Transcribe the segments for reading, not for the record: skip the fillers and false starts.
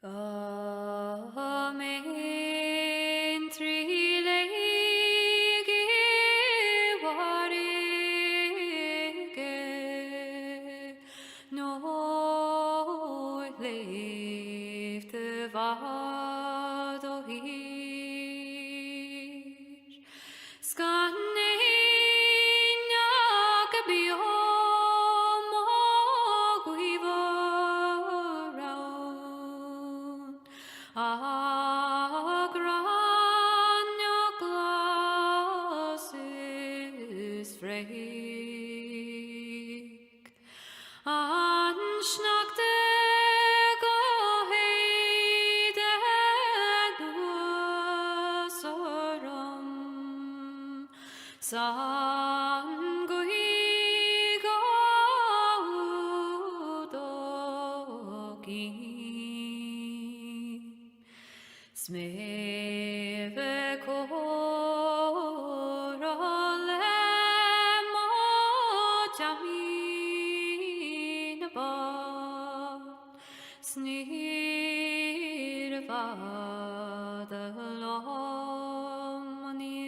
Amen. Trilegi varige nor levde vad och hir. Skanne injaka biom og ivaran. Agranja glases freik. Ansnakte gå heide duasaram. San guiga udogi. Smeve korale mojamin bad snirvad lomnie.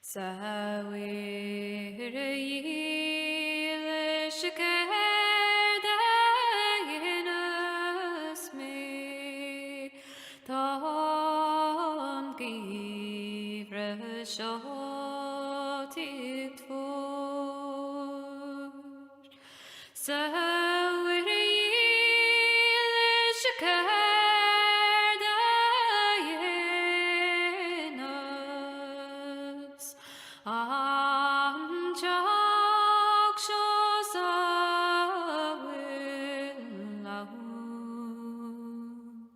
Sawir yile shikerde yenas me tan givre shotit for. Sawir yile shikerde yenas Anjak shosawilahun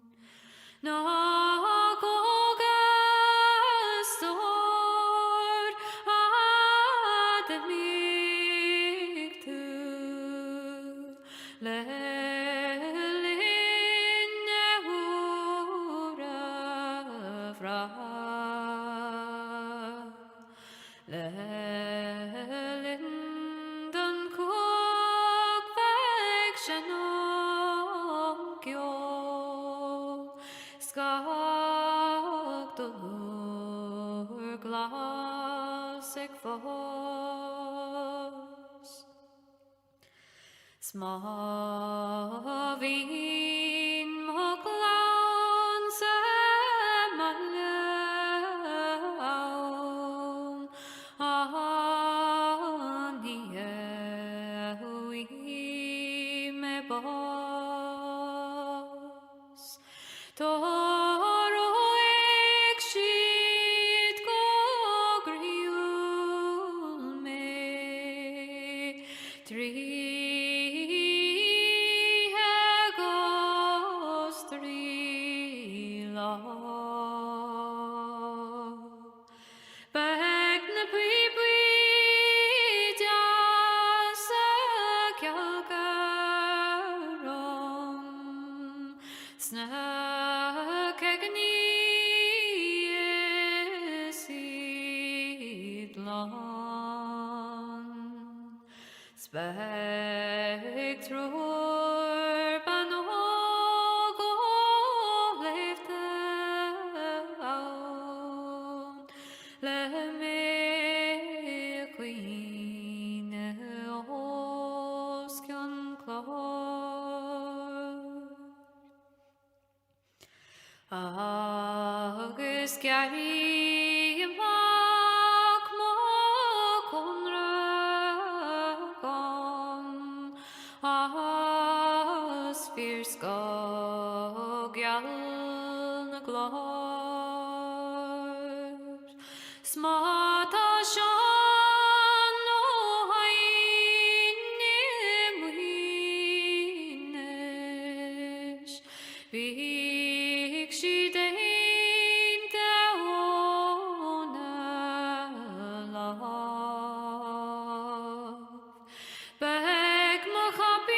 Nagogastor admiktu lelinehura Lelindon kuk vekshanom kyo skak dolor glasik fos Smavin moklan semalam me bos Toro ekshit gogriul me Tri hegos tri la Bagna pribridja sakjalgarom Snakagni esidlan Spektror banogo levde aun Leme queen oskjon klar Agus gari mak mokon rakon As fierce skog jalna glar Smata shan no haine muhinesh Vikshi dein deona lav Beg machabines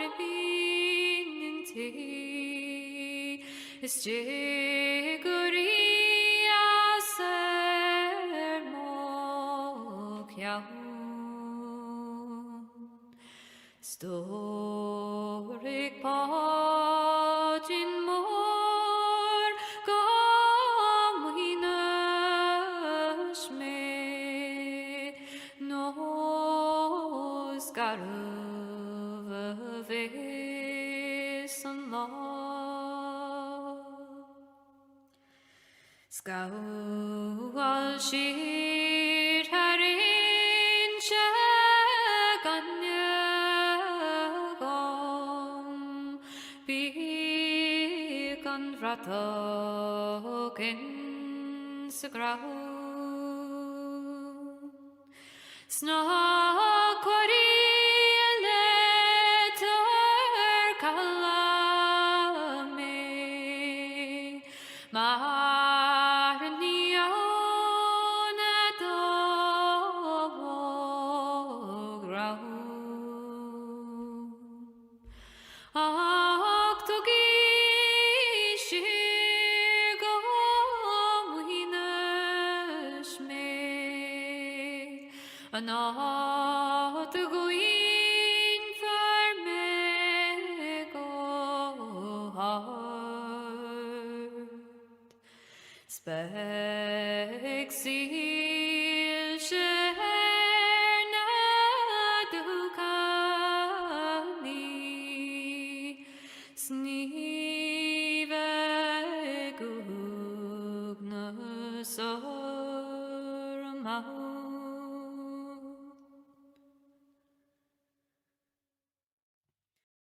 moribin ti Is jiguria ser mok yahu Storik pagin mor gamuhinas me nos garuvavesan la skau al shir harin shaganyagom bigan ratoken sagrau snakori letter kalame marnion adograu aktogi shirgom me not going for me go hard spexy